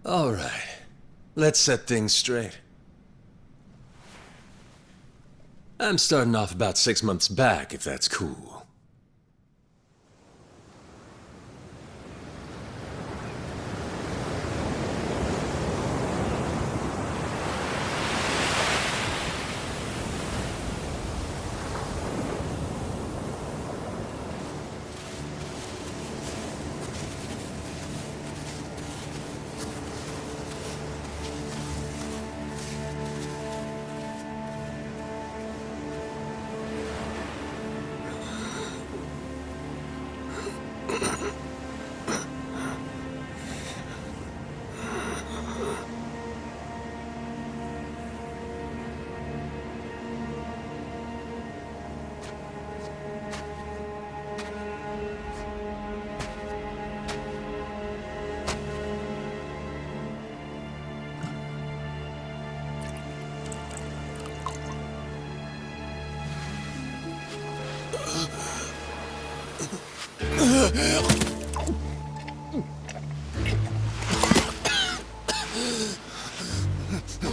All right, let's set things straight. I'm starting off about 6 months back, if that's cool.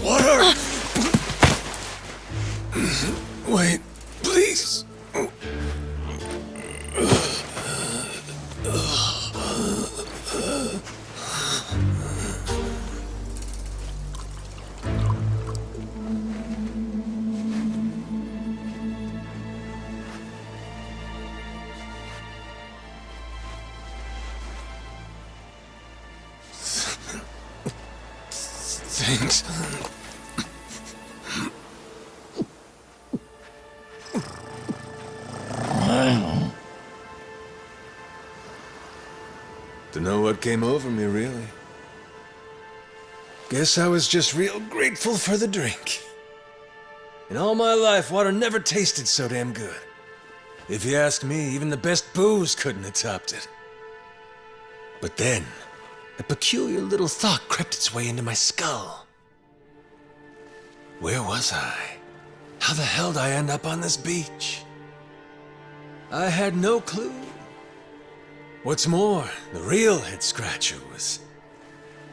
Water! Wait, please. Thanks. Don't know what came over me, really. Guess I was just real grateful for the drink. In all my life, water never tasted so damn good. If you ask me, even the best booze couldn't have topped it. But then, a peculiar little thought crept its way into my skull. Where was I? How the hell did I end up on this beach? I had no clue. What's more, the real head-scratcher was,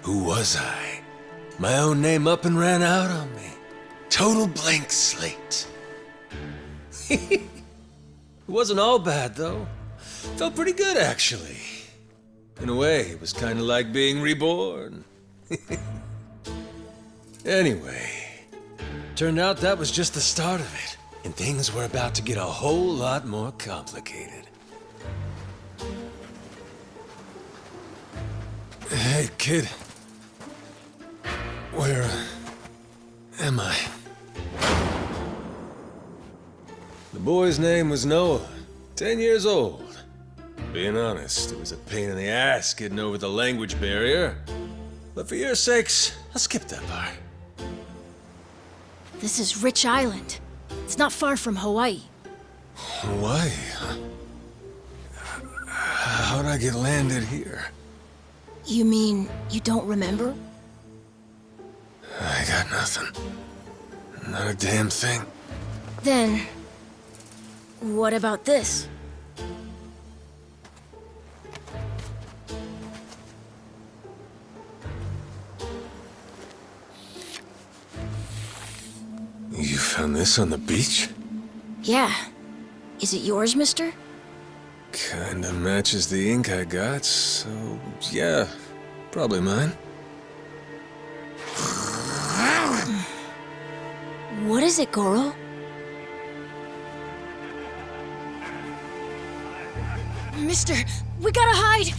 who was I? My own name up and ran out on me. Total blank slate. It wasn't all bad, though. Felt pretty good, actually. In a way, it was kind of like being reborn. Anyway, turned out that was just the start of it, and things were about to get a whole lot more complicated. Hey, kid. Where am I? The boy's name was Noah, 10 years old. Being honest, it was a pain in the ass getting over the language barrier. But for your sakes, I'll skip that part. This is Rich Island. It's not far from Hawaii. Hawaii, huh? How'd I get landed here? You mean you don't remember? I got nothing. Not a damn thing. Then, what about this? You found this on the beach? Yeah. Is it yours, mister? Kinda matches the ink I got, so yeah, probably mine. What is it, Goro? Mister, we gotta hide!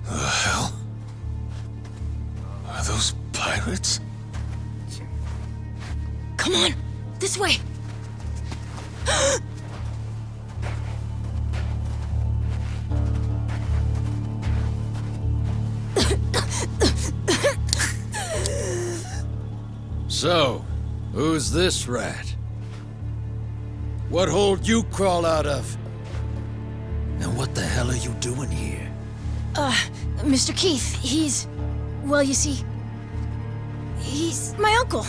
The hell? Are those pirates? Come on, this way! So, who's this rat? What hole you crawl out of? And what the hell are you doing here? Mr. Keith, he's... Well, you see... He's my uncle.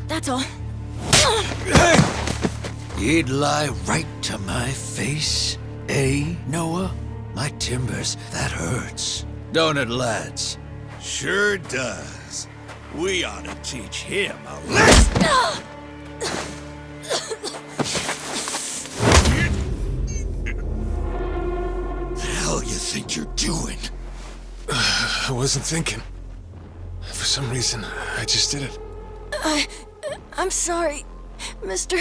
That's all. You'd lie right to my face, eh, Noah? My timbers, that hurts. Don't it, lads? Sure does. We ought to teach him a lesson. The hell you think you're doing? I wasn't thinking. For some reason, I just did it. I'm sorry, mister.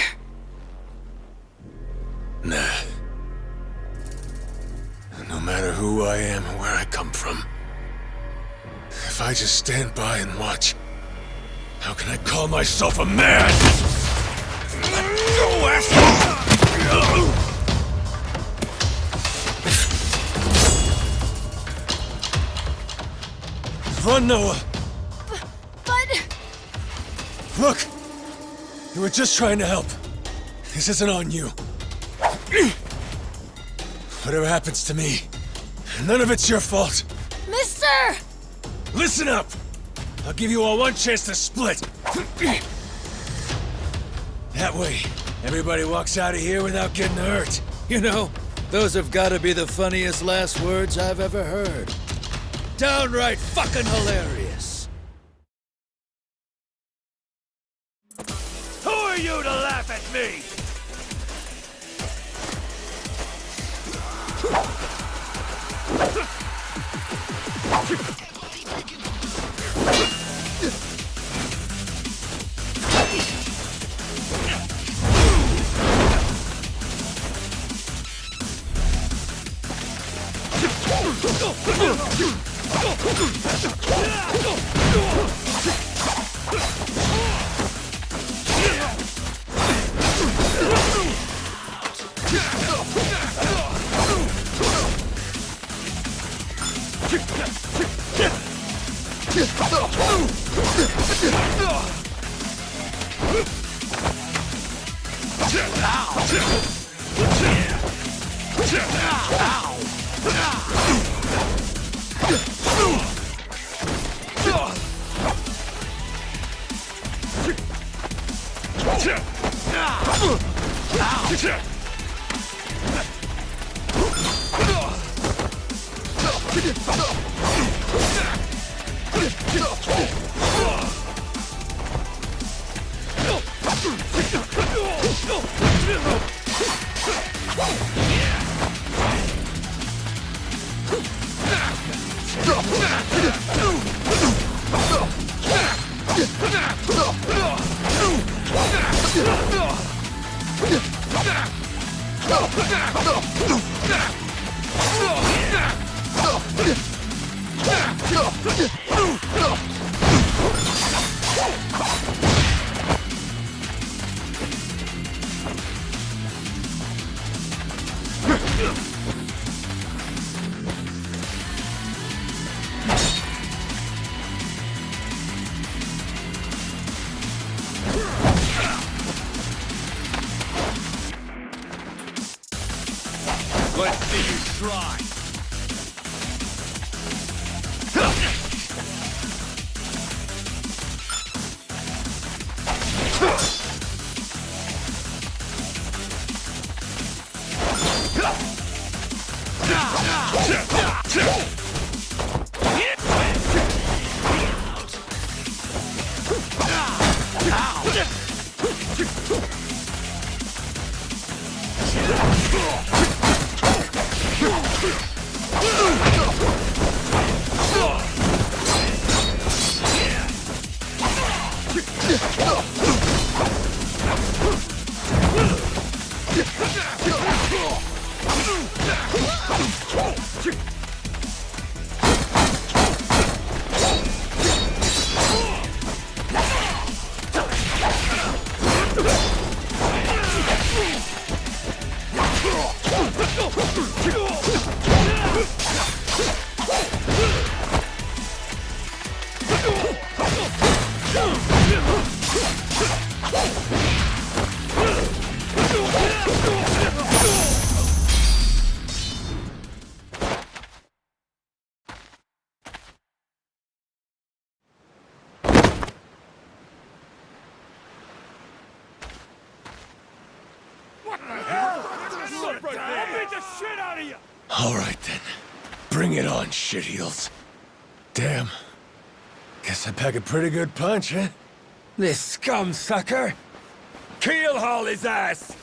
Nah. No matter who I am or where I come from, if I just stand by and watch, how can I call myself a man? Go, asshole! Run, Noah! But... Look! You were just trying to help. This isn't on you. Whatever happens to me, none of it's your fault. Mister! Listen up! I'll give you all one chance to split. That way, everybody walks out of here without getting hurt. You know, those have got to be the funniest last words I've ever heard. Downright fucking hilarious. Who are you to laugh at me? All right, then. Bring it on, shitheels. Damn. Guess I pack a pretty good punch, huh? This scum sucker! Keel haul his ass!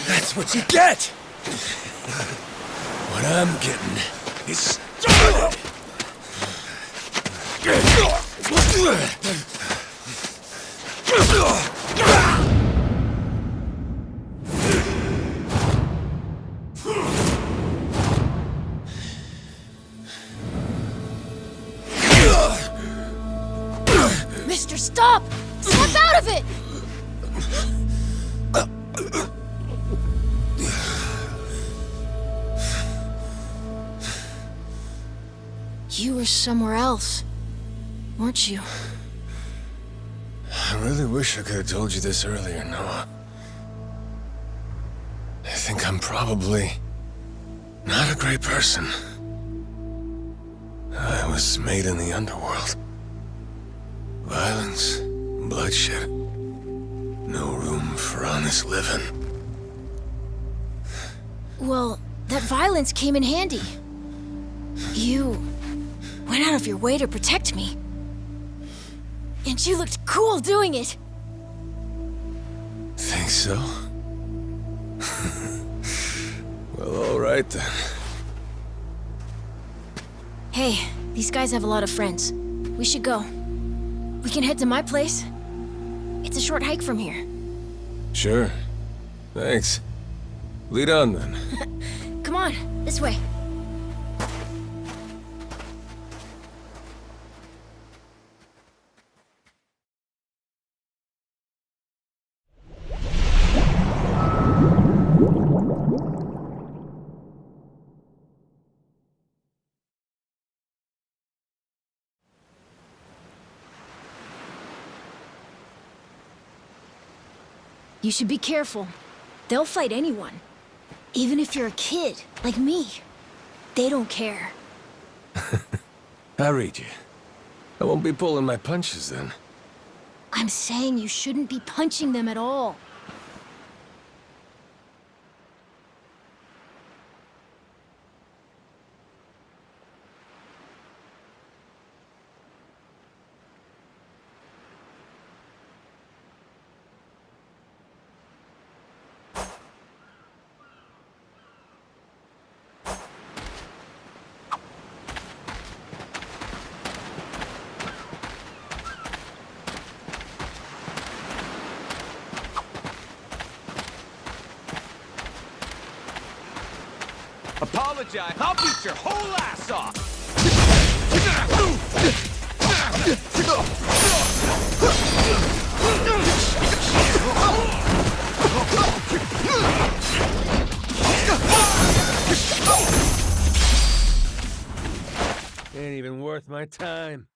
That's what you get! What I'm getting is started! Mister, stop! Snap out of it! You were somewhere else, weren't you? I really wish I could have told you this earlier, Noah. I think I'm probably not a great person. I was made in the underworld. Violence, bloodshed. No room for honest living. Well, that violence came in handy. You went out of your way to protect me. And you looked cool doing it. Think so? Well, all right then. Hey, these guys have a lot of friends. We should go. We can head to my place. It's a short hike from here. Sure. Thanks. Lead on then. Come on, this way. You should be careful. They'll fight anyone. Even if you're a kid, like me. They don't care. I read you. I won't be pulling my punches then. I'm saying you shouldn't be punching them at all. Apologize. I'll beat your whole ass off. Ain't even worth my time.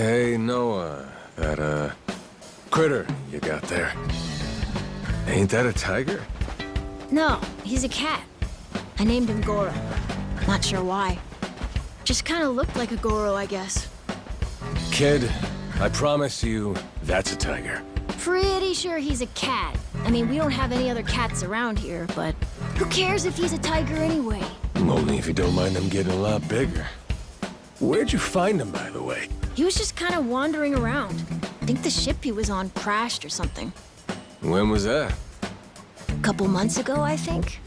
Hey, Noah, that, critter you got there. Ain't that a tiger? No, he's a cat. I named him Goro. Not sure why. Just kind of looked like a Goro, I guess. Kid, I promise you, that's a tiger. Pretty sure he's a cat. I mean, we don't have any other cats around here, but who cares if he's a tiger anyway? Only if you don't mind them getting a lot bigger. Where'd you find him, by the way? He was just kind of wandering around. I think the ship he was on crashed or something. When was that? A couple months ago, I think.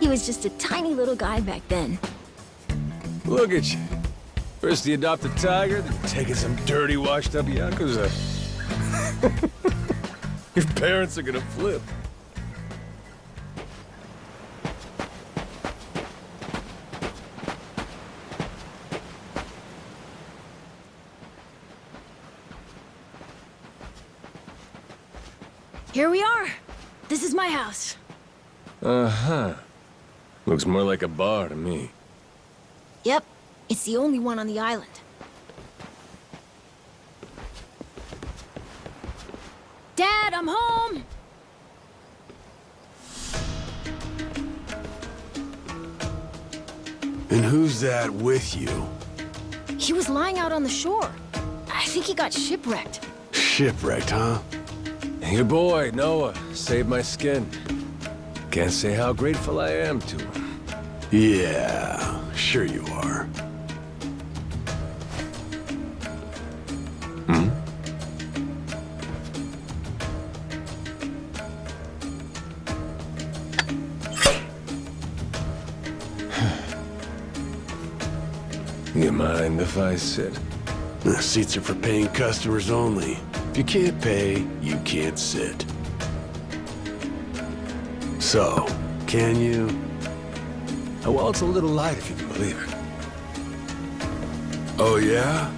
He was just a tiny little guy back then. Look at you. First you adopt a tiger, then taking some dirty, washed-up yakuza. Your parents are gonna flip. Here we are. This is my house. Uh-huh. Looks more like a bar to me. Yep, it's the only one on the island. Dad, I'm home! And who's that with you? He was lying out on the shore. I think he got shipwrecked. Shipwrecked, huh? Your boy, Noah, saved my skin. Can't say how grateful I am to him. Yeah, sure you are. You mind if I sit? The seats are for paying customers only. If you can't pay, you can't sit. So, can you? Oh, well, it's a little light if you can believe it. Oh, yeah?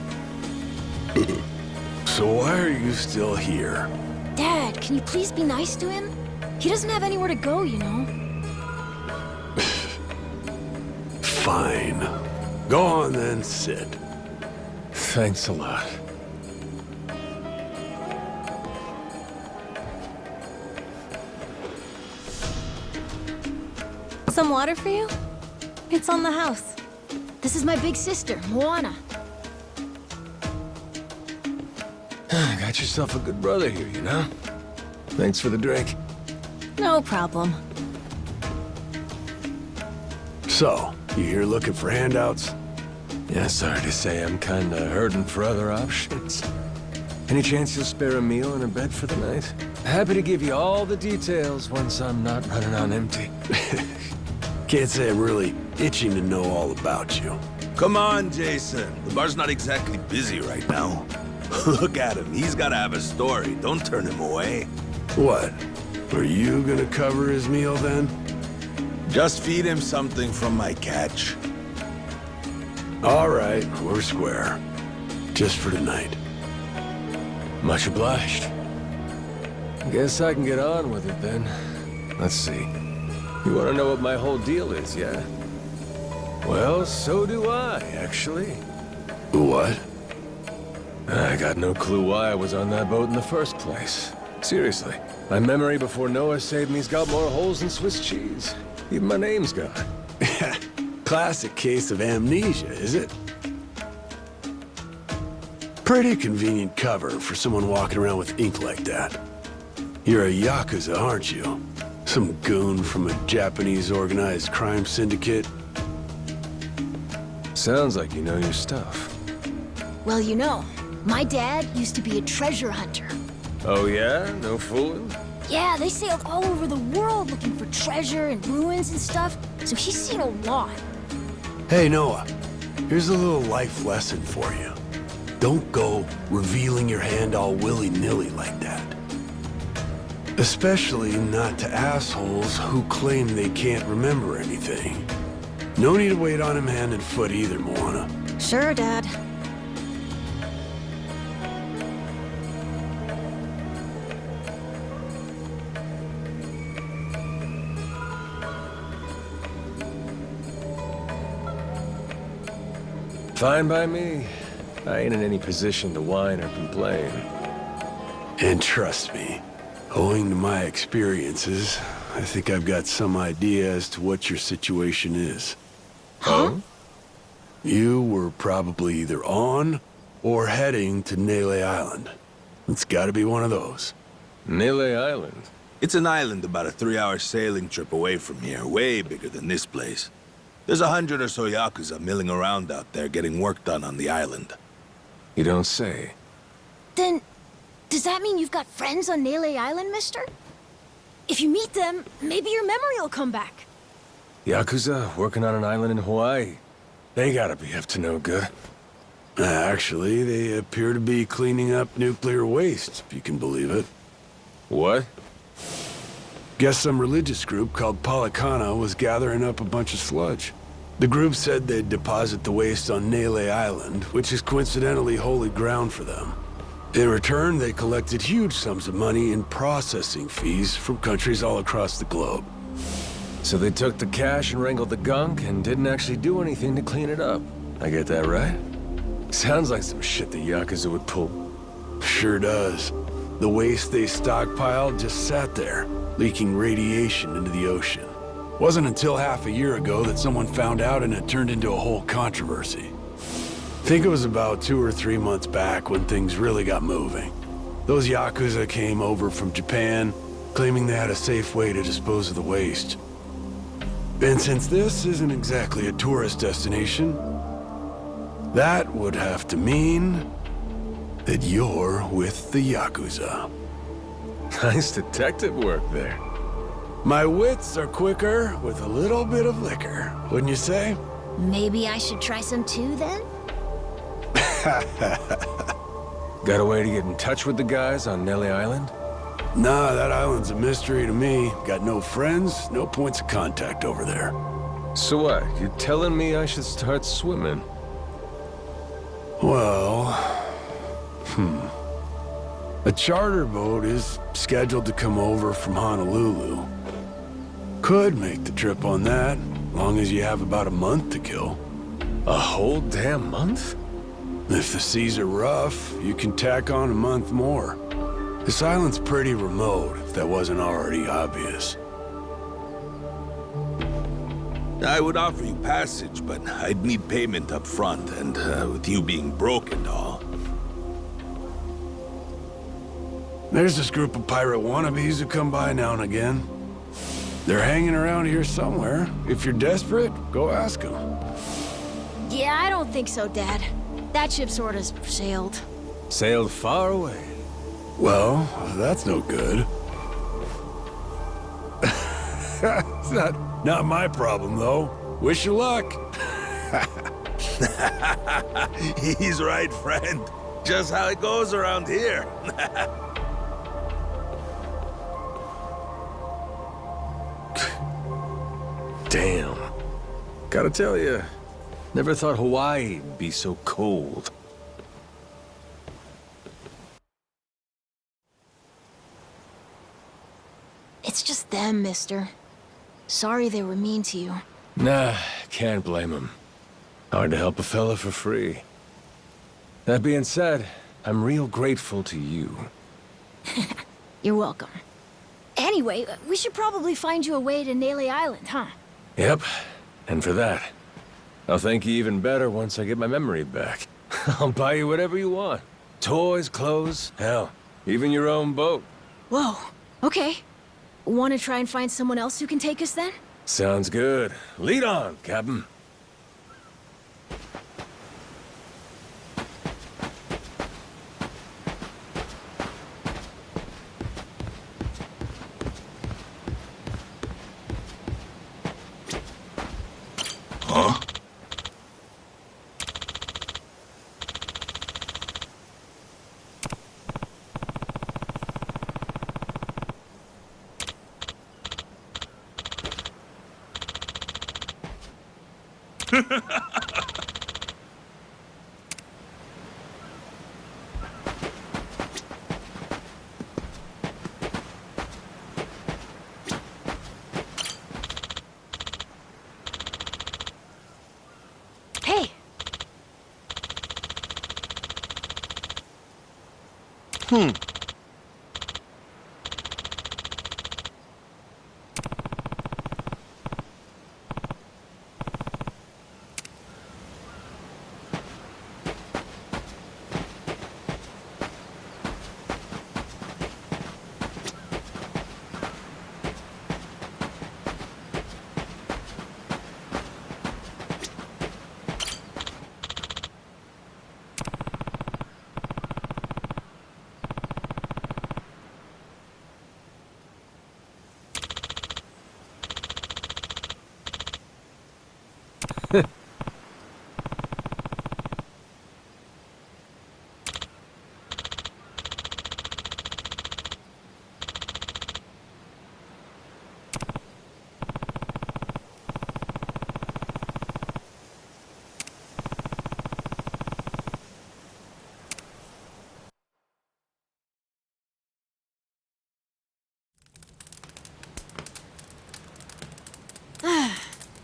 So why are you still here? Dad, can you please be nice to him? He doesn't have anywhere to go, you know. Fine. Go on then, sit. Thanks a lot. Some water for you? It's on the house. This is my big sister, Moana. Got yourself a good brother here, you know? Thanks for the drink. No problem. So, you here looking for handouts? Yeah, sorry to say I'm kinda hurting for other options. Any chance you'll spare a meal and a bed for the night? Happy to give you all the details once I'm not running on empty. Can't say I'm really itching to know all about you. Come on, Jason. The bar's not exactly busy right now. Look at him. He's gotta have a story. Don't turn him away. What? Are you gonna cover his meal then? Just feed him something from my catch. All right, we're square. Just for tonight. Much obliged. Guess I can get on with it then. Let's see. You want to know what my whole deal is, yeah? Well, so do I, actually. What? I got no clue why I was on that boat in the first place. Seriously. My memory before Noah saved me's got more holes than Swiss cheese. Even my name's gone. Classic case of amnesia, is it? Pretty convenient cover for someone walking around with ink like that. You're a yakuza, aren't you? Some goon from a Japanese organized crime syndicate? Sounds like you know your stuff. Well, you know, my dad used to be a treasure hunter. Oh yeah? No fooling? Yeah, they sailed all over the world looking for treasure and ruins and stuff, so he's seen a lot. Hey, Noah. Here's a little life lesson for you. Don't go revealing your hand all willy-nilly like that. Especially not to assholes who claim they can't remember anything. No need to wait on him hand and foot either, Moana. Sure, Dad. Fine by me. I ain't in any position to whine or complain. And trust me, owing to my experiences, I think I've got some idea as to what your situation is. Huh? You were probably either on or heading to Nele Island. It's gotta be one of those. Nele Island? It's an island about a 3-hour sailing trip away from here, way bigger than this place. There's 100 or so yakuza milling around out there getting work done on the island. You don't say. Then, does that mean you've got friends on Nele Island, mister? If you meet them, maybe your memory will come back. Yakuza working on an island in Hawaii? They gotta be up to no good. Actually, they appear to be cleaning up nuclear waste, if you can believe it. What? Guess some religious group called Policana was gathering up a bunch of sludge. The group said they'd deposit the waste on Nele Island, which is coincidentally holy ground for them. In return, they collected huge sums of money in processing fees from countries all across the globe. So they took the cash and wrangled the gunk and didn't actually do anything to clean it up. I get that right? Sounds like some shit the Yakuza would pull. Sure does. The waste they stockpiled just sat there, leaking radiation into the ocean. Wasn't until half a year ago that someone found out and it turned into a whole controversy. Think it was about 2 or 3 months back when things really got moving. Those Yakuza came over from Japan, claiming they had a safe way to dispose of the waste. And since this isn't exactly a tourist destination, that would have to mean that you're with the Yakuza. Nice detective work there. My wits are quicker with a little bit of liquor, wouldn't you say? Maybe I should try some too, then? Got a way to get in touch with the guys on Nele Island? Nah, that island's a mystery to me. Got no friends, no points of contact over there. So what? You telling me I should start swimming? Well... A charter boat is scheduled to come over from Honolulu. Could make the trip on that, long as you have about a month to kill. A whole damn month? If the seas are rough, you can tack on a month more. This island's pretty remote, if that wasn't already obvious. I would offer you passage, but I'd need payment up front, and with you being broke and all. There's this group of pirate wannabes who come by now and again. They're hanging around here somewhere. If you're desperate, go ask them. Yeah, I don't think so, Dad. That ship sort of sailed. Sailed far away. Well, that's no good. It's not my problem, though. Wish you luck. He's right, friend. Just how it goes around here. Damn. Gotta tell you, never thought Hawaii'd be so cold. It's just them, mister. Sorry they were mean to you. Nah, can't blame him. Hard to help a fella for free. That being said, I'm real grateful to you. You're welcome. Anyway, we should probably find you a way to Nele Island, huh? Yep, and for that, I'll thank you even better once I get my memory back. I'll buy you whatever you want. Toys, clothes, hell, even your own boat. Whoa, okay. Want to try and find someone else who can take us then? Sounds good. Lead on, Captain. Huh? Hey!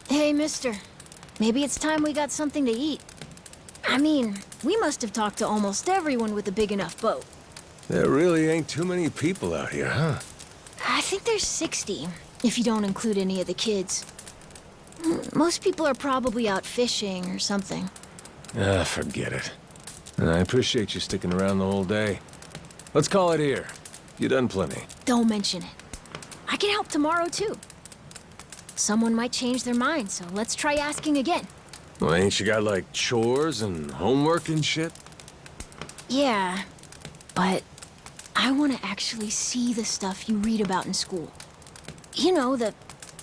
Hey, mister. Maybe it's time we got something to eat. I mean, we must have talked to almost everyone with a big enough boat. There really ain't too many people out here, huh? I think there's 60, if you don't include any of the kids. Most people are probably out fishing or something. Ah, forget it. I appreciate you sticking around the whole day. Let's call it here. You done plenty. Don't mention it. I can help tomorrow, too. Someone might change their mind, so let's try asking again. Well, ain't you got, like, chores and homework and shit? Yeah, but I want to actually see the stuff you read about in school. You know, the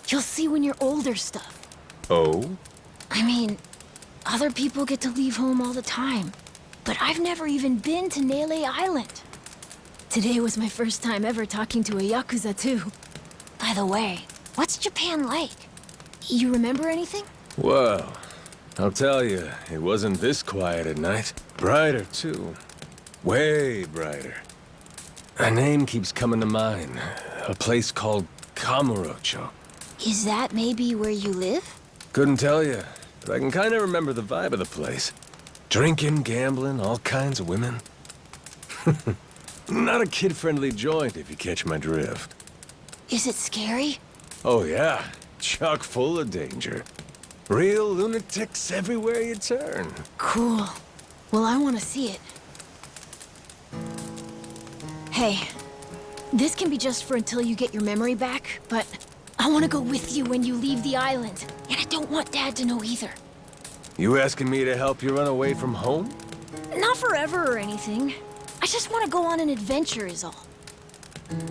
you'll see when you're older stuff. Oh? I mean, other people get to leave home all the time, but I've never even been to Nele Island. Today was my first time ever talking to a yakuza, too. By the way, what's Japan like? You remember anything? Well, I'll tell you, it wasn't this quiet at night. Brighter, too. Way brighter. A name keeps coming to mind. A place called Kamurocho. Is that maybe where you live? Couldn't tell you, but I can kind of remember the vibe of the place. Drinking, gambling, all kinds of women. Not a kid-friendly joint, if you catch my drift. Is it scary? Oh yeah, chock full of danger. Real lunatics everywhere you turn. Cool. Well, I want to see it. Hey, this can be just for until you get your memory back, but I want to go with you when you leave the island. And I don't want Dad to know either. You asking me to help you run away from home? Not forever or anything. I just want to go on an adventure is all.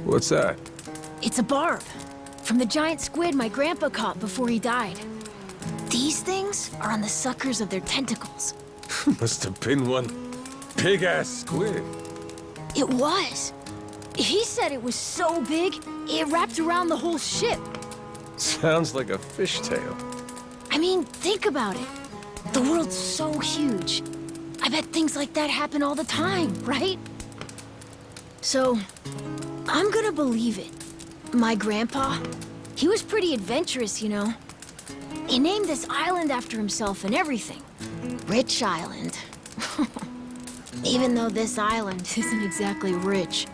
What's that? It's a barb. From the giant squid my grandpa caught before he died. These things are on the suckers of their tentacles. Must have been one big-ass squid. It was. He said it was so big, it wrapped around the whole ship. Sounds like a fishtail. I mean, think about it. The world's so huge. I bet things like that happen all the time, right? So, I'm gonna believe it. My grandpa, he was pretty adventurous, you know. He named this island after himself and everything. Rich Island. Even though this island isn't exactly rich.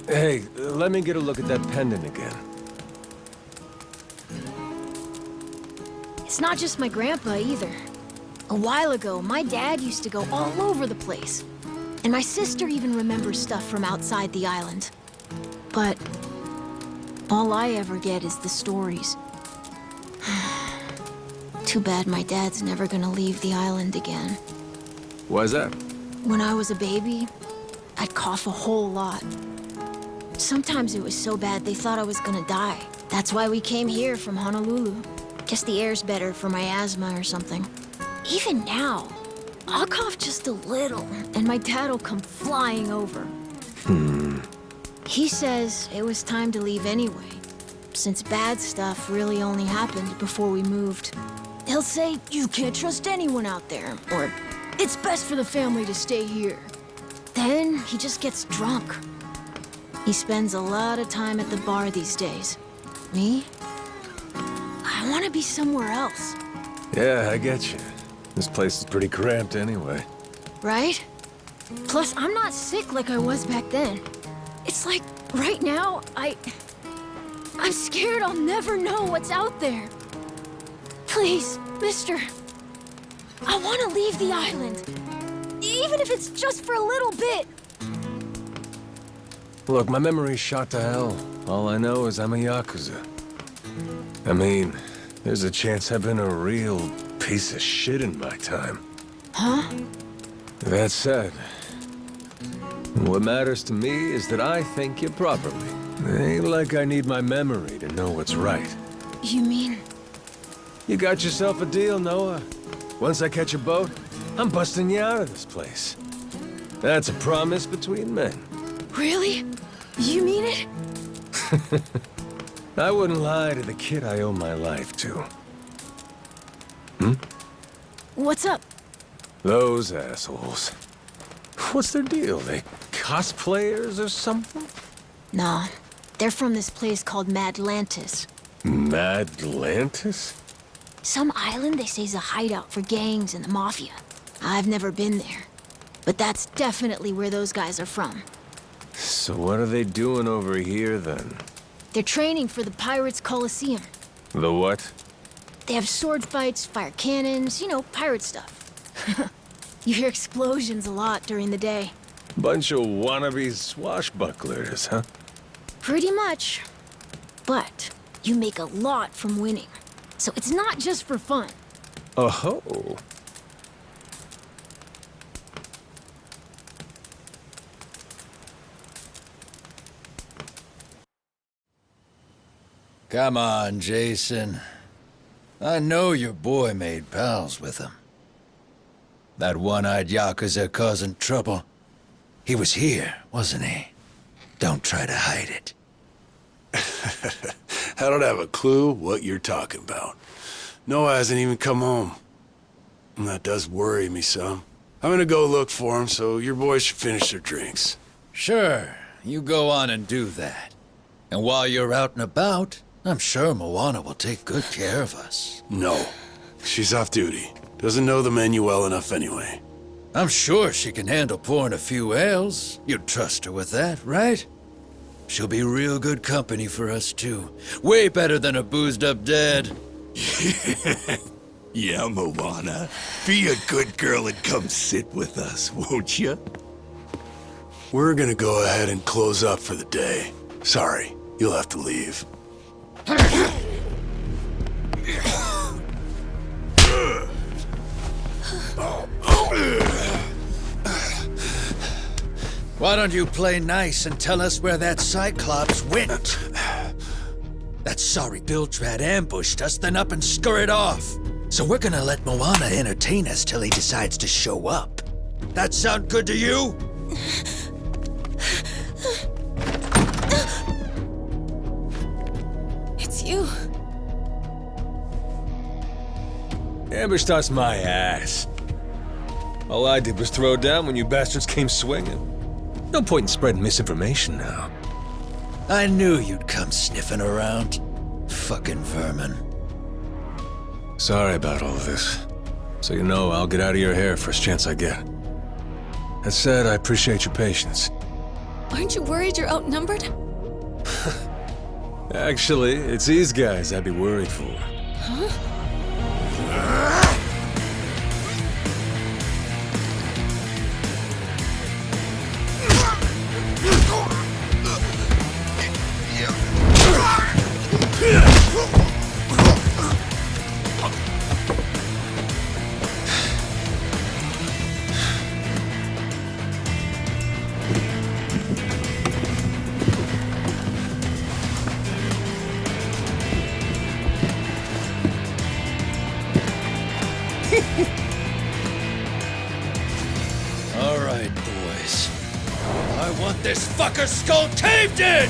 Hey, let me get a look at that pendant again. It's not just my grandpa either. A while ago, my dad used to go all over the place. And my sister even remembers stuff from outside the island. But all I ever get is the stories. Too bad my dad's never gonna leave the island again. Why's that? When I was a baby, I'd cough a whole lot. Sometimes it was so bad they thought I was gonna die. That's why we came here from Honolulu. Guess the air's better for my asthma or something. Even now, I'll cough just a little, and my dad'll come flying over. He says it was time to leave anyway, since bad stuff really only happened before we moved. He'll say, you can't trust anyone out there, or it's best for the family to stay here. Then he just gets drunk. He spends a lot of time at the bar these days. Me? I want to be somewhere else. Yeah, I get you. This place is pretty cramped anyway. Right? Plus, I'm not sick like I was back then. It's like, right now, I'm scared I'll never know what's out there. Please, mister. I want to leave the island. Even if it's just for a little bit. Look, my memory's shot to hell. All I know is I'm a yakuza. I mean, there's a chance I've been a real piece of shit in my time. Huh? That said, what matters to me is that I think you properly. It ain't like I need my memory to know what's right. You mean? You got yourself a deal, Noah. Once I catch a boat, I'm busting you out of this place. That's a promise between men. Really? You mean it? I wouldn't lie to the kid I owe my life to. What's up? Those assholes. What's their deal? They cosplayers or something? Nah, they're from this place called Madlantis. Madlantis? Some island they say is a hideout for gangs and the mafia. I've never been there. But that's definitely where those guys are from. So what are they doing over here, then? They're training for the Pirates Coliseum. The what? They have sword fights, fire cannons, you know, pirate stuff. You hear explosions a lot during the day. Bunch of wannabe swashbucklers, huh? Pretty much. But you make a lot from winning. So it's not just for fun. Oh-ho. Come on, Jason. I know your boy made pals with him. That one-eyed Yakuza causing trouble. He was here, wasn't he? Don't try to hide it. I don't have a clue what you're talking about. Noah hasn't even come home. And that does worry me some. I'm gonna go look for him, so your boys should finish their drinks. Sure, you go on and do that. And while you're out and about, I'm sure Moana will take good care of us. No. She's off duty. Doesn't know the menu well enough anyway. I'm sure she can handle pouring a few ales. You'd trust her with that, right? She'll be real good company for us, too. Way better than a boozed-up dad. Yeah, Moana. Be a good girl and come sit with us, won't you? We're gonna go ahead and close up for the day. Sorry, you'll have to leave. Why don't you play nice and tell us where that Cyclops went? That sorry Biltrad ambushed us, then up and scurried off. So we're gonna let Moana entertain us till he decides to show up. That sound good to you? It's you. Ambushed us my ass. All I did was throw down when you bastards came swinging. No point in spreading misinformation now. I knew you'd come sniffing around. Fucking vermin. Sorry about all of this. So you know, I'll get out of your hair first chance I get. That said, I appreciate your patience. Aren't you worried you're outnumbered? Actually, it's these guys I'd be worried for. All right, boys. I want this fucker's skull caved in!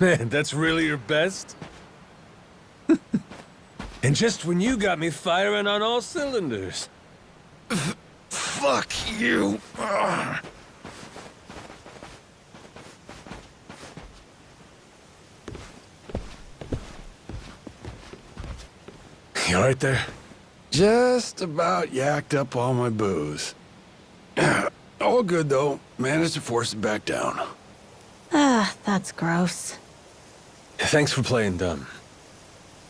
Man, that's really your best? And just when you got me firing on all cylinders. Fuck you! You alright there? Just about yacked up all my booze. All good, though. Managed to force it back down. Ah, that's gross. Thanks for playing dumb.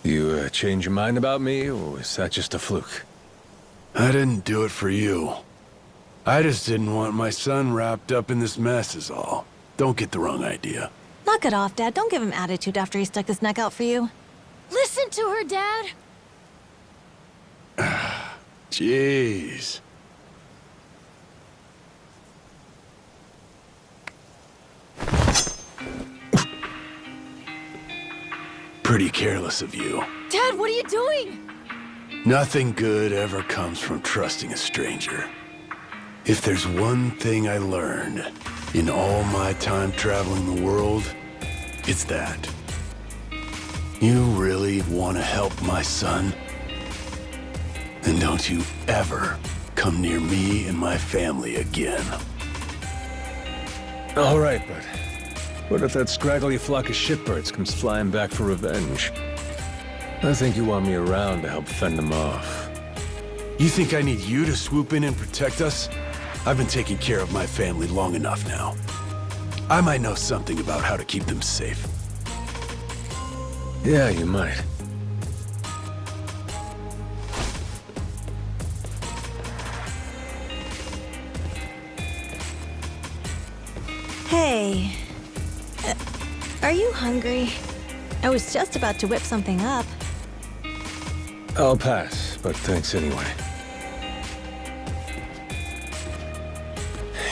You change your mind about me, or was that just a fluke? I didn't do it for you. I just didn't want my son wrapped up in this mess is all. Don't get the wrong idea. Knock it off, Dad. Don't give him attitude after he stuck his neck out for you. Listen to her, Dad. Jeez. Pretty careless of you. Dad, what are you doing? Nothing good ever comes from trusting a stranger. If there's one thing I learned in all my time traveling the world, it's that. You really want to help my son? Then don't you ever come near me and my family again. All right, but what if that scraggly flock of shitbirds comes flying back for revenge? I think you want me around to help fend them off. You think I need you to swoop in and protect us? I've been taking care of my family long enough now. I might know something about how to keep them safe. Yeah, you might. Hey. Are you hungry? I was just about to whip something up. I'll pass, but thanks anyway.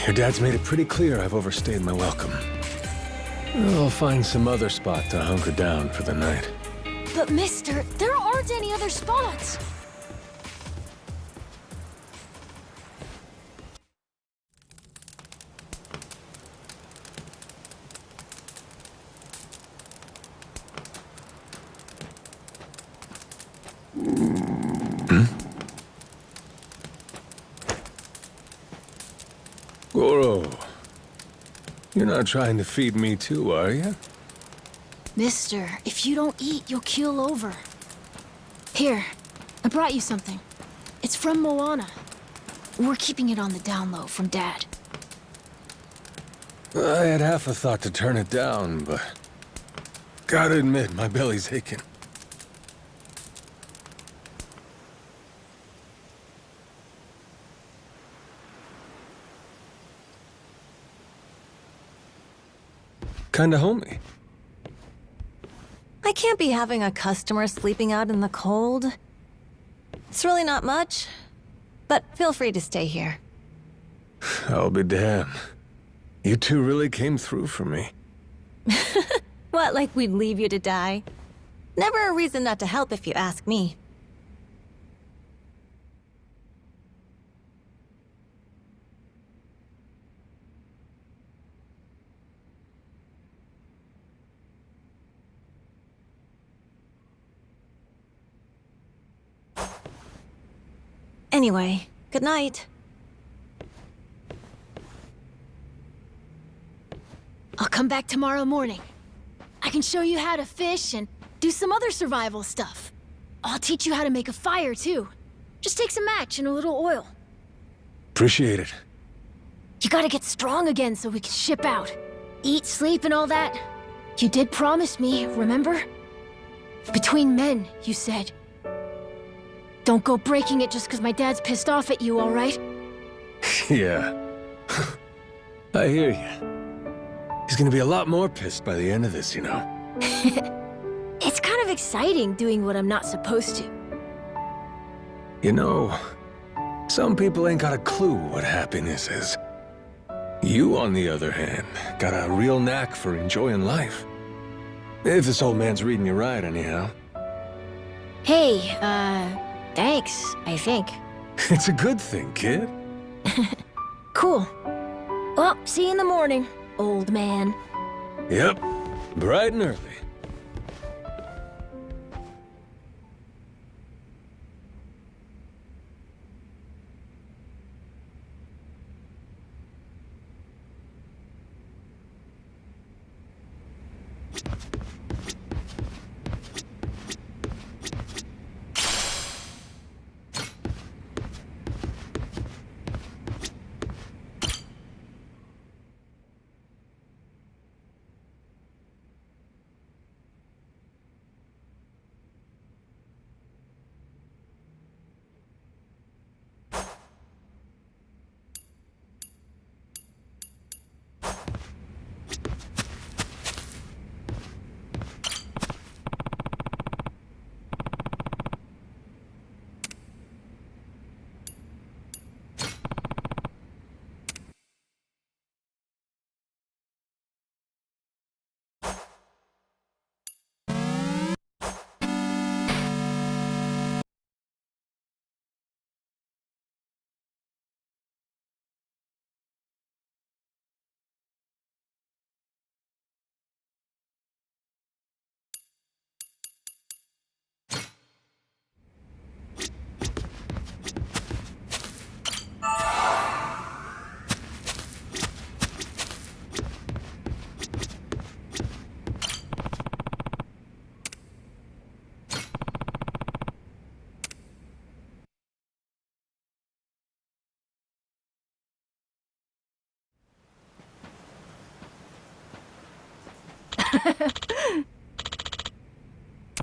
Your dad's made it pretty clear I've overstayed my welcome. I'll find some other spot to hunker down for the night. But mister, there aren't any other spots. Goro, you're not trying to feed me too, are you? Mister, if you don't eat, you'll keel over. Here, I brought you something. It's from Moana. We're keeping it on the down low from Dad. I had half a thought to turn it down, but gotta admit, my belly's aching. Kinda homey. I can't be having a customer sleeping out in the cold. It's really not much, but feel free to stay here. I'll be damned. You two really came through for me. What, like we'd leave you to die? Never a reason not to help if you ask me. Anyway, good night. I'll come back tomorrow morning. I can show you how to fish and do some other survival stuff. I'll teach you how to make a fire, too. Just takes a match and a little oil. Appreciate it. You gotta get strong again so we can ship out. Eat, sleep, and all that. You did promise me, remember? Between men, you said. Don't go breaking it just because my dad's pissed off at you, all right? Yeah. I hear you. He's gonna be a lot more pissed by the end of this, you know. It's kind of exciting doing what I'm not supposed to. You know, some people ain't got a clue what happiness is. You, on the other hand, got a real knack for enjoying life. If this old man's reading you right, anyhow. Hey, thanks, I think. It's a good thing, kid. Cool. Well, see you in the morning, old man. Yep, bright and early.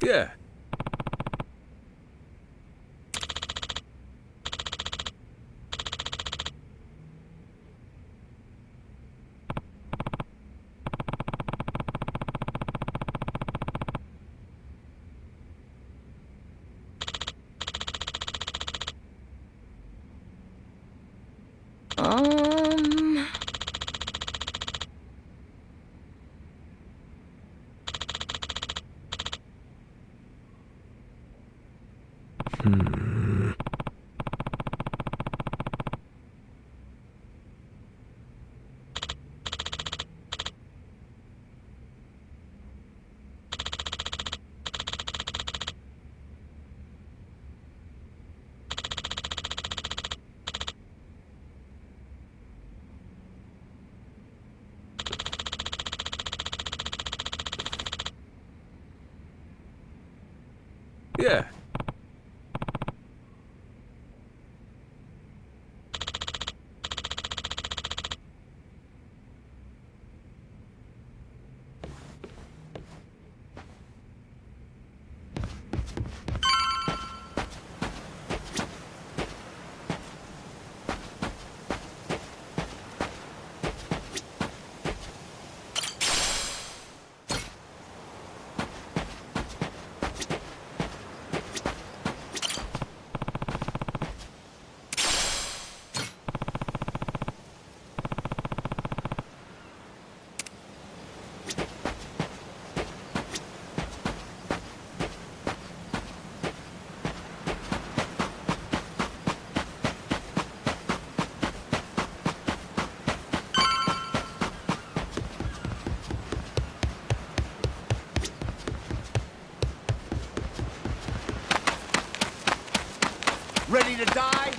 Yeah. Um... Yeah. Ready to die?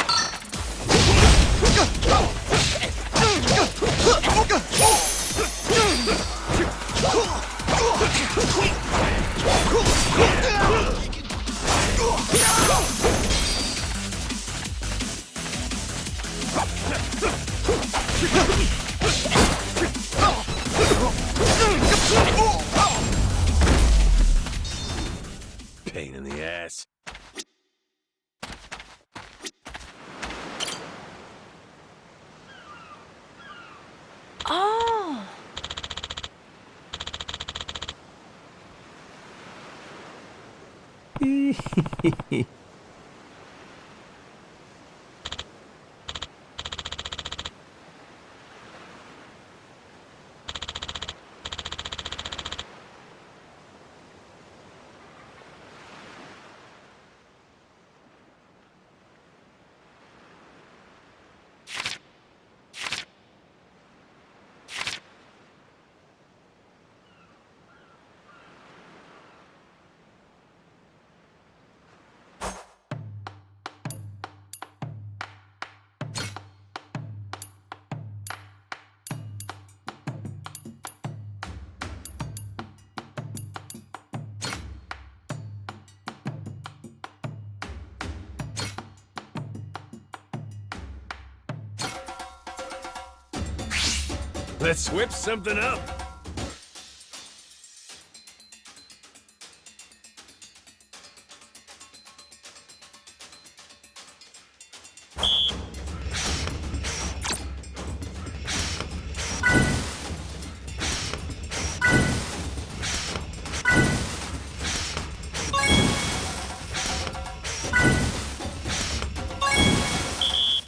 Let's whip something up.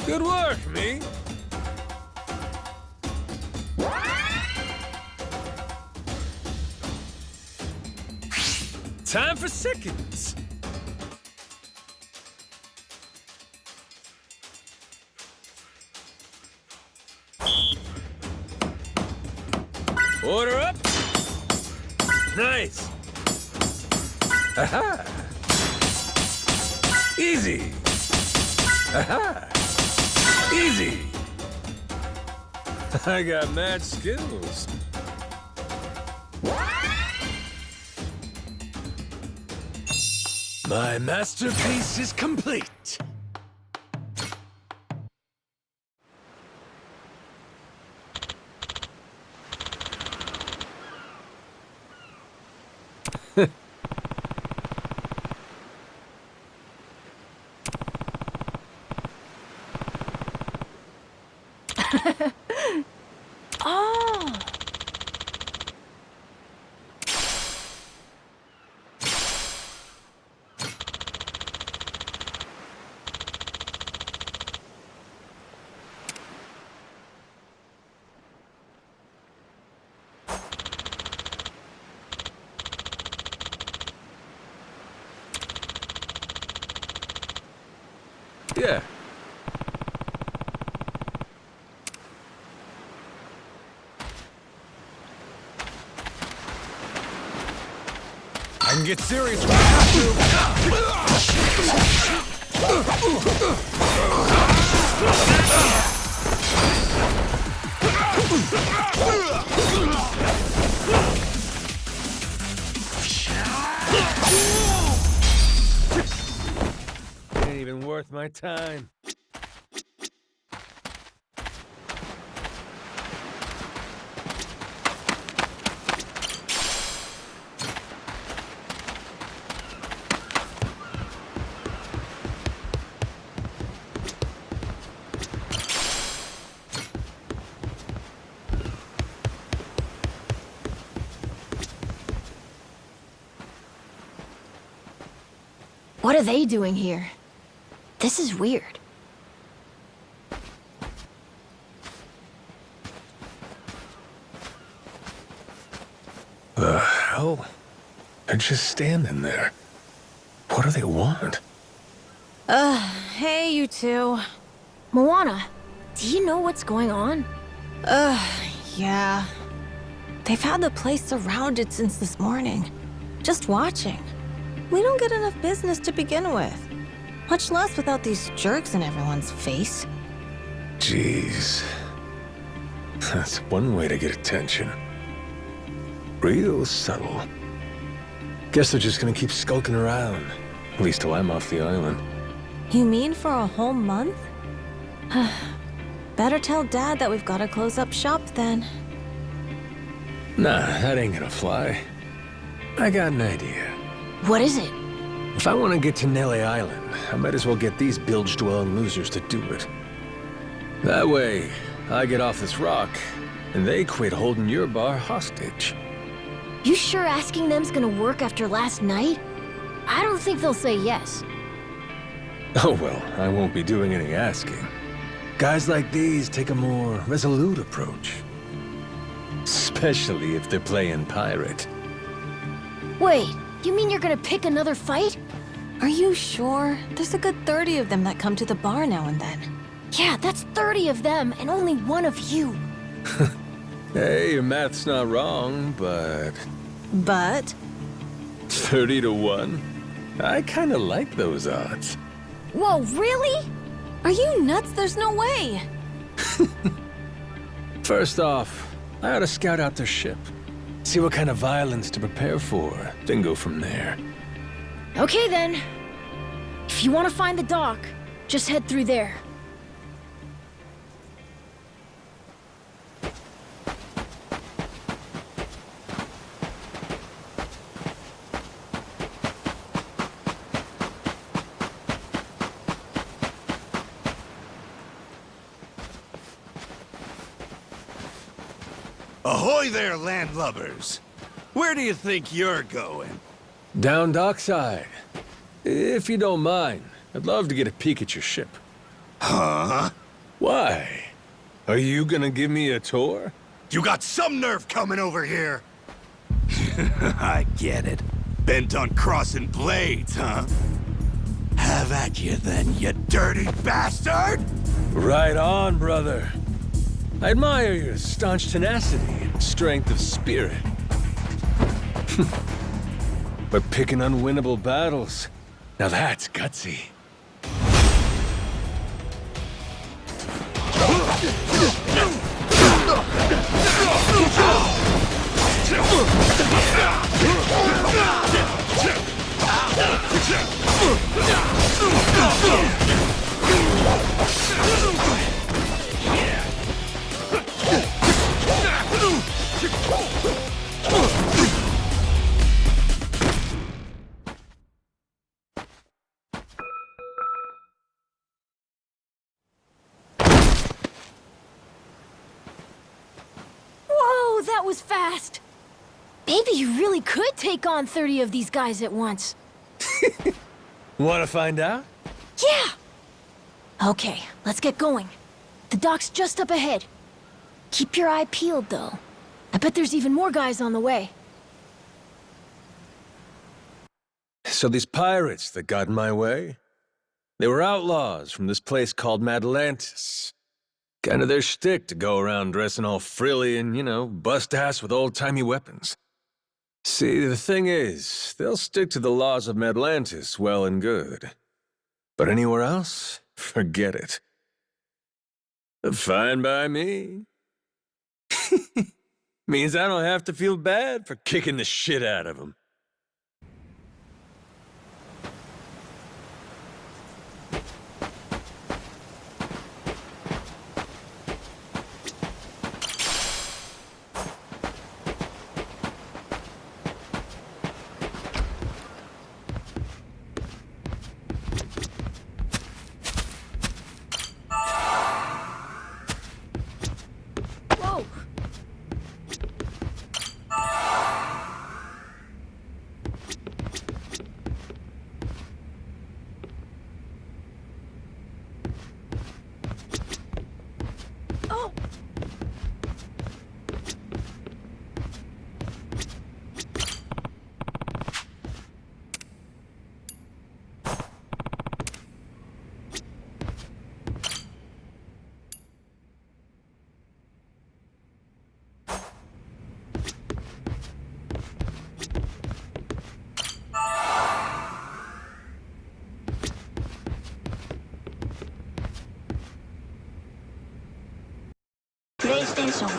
Good work, me. Time for seconds. Order up. Nice. Aha. Easy. Aha. Easy. I got mad skills. My masterpiece is complete. Oh. Yeah. I can get serious when I have to. Ain't even worth my time. What are they doing here? This is weird. The hell? They're just standing there. What do they want? Hey, you two. Moana, do you know what's going on? Yeah. They've had the place surrounded since this morning. Just watching. We don't get enough business to begin with. Much less without these jerks in everyone's face. Jeez. That's one way to get attention. Real subtle. Guess they're just gonna keep skulking around. At least till I'm off the island. You mean for a whole month? Better tell Dad that we've got to close up shop then. Nah, that ain't gonna fly. I got an idea. What is it? If I want to get to Nelly Island, I might as well get these bilge-dwelling losers to do it. That way, I get off this rock, and they quit holding your bar hostage. You sure asking them's gonna work after last night? I don't think they'll say yes. Oh well, I won't be doing any asking. Guys like these take a more resolute approach. Especially if they're playing pirate. Wait, you mean you're gonna pick another fight? Are you sure? There's a good 30 of them that come to the bar now and then. Yeah, that's 30 of them and only one of you. Hey, your math's not wrong, but... But 30 to 1? I kinda like those odds. Whoa, really? are you nuts? There's no way. First off, I ought to scout out their ship. See what kind of violence to prepare for, then go from there. Okay then. If you want to find the dock, just head through there. Ahoy there, landlubbers! Where do you think you're going? Down dockside. If you don't mind, I'd love to get a peek at your ship. Huh? Why? Are you gonna give me a tour? You got some nerve coming over here! I get it. Bent on crossing blades, huh? Have at you then, you dirty bastard! Right on, brother. I admire your staunch tenacity and strength of spirit. But picking unwinnable battles, now that's gutsy. Whoa, that was fast! Maybe you really could take on 30 of these guys at once. Wanna find out? Yeah! Okay, let's get going. The dock's just up ahead. Keep your eye peeled, though. I bet there's even more guys on the way. So these pirates that got in my way, they were outlaws from this place called Madlantis. Kinda their shtick to go around dressing all frilly and, you know, bust ass with old-timey weapons. See, the thing is, they'll stick to the laws of Madlantis well and good. But anywhere else, forget it. Fine by me. Means I don't have to feel bad for kicking the shit out of them. Whoa! Oh! PlayStation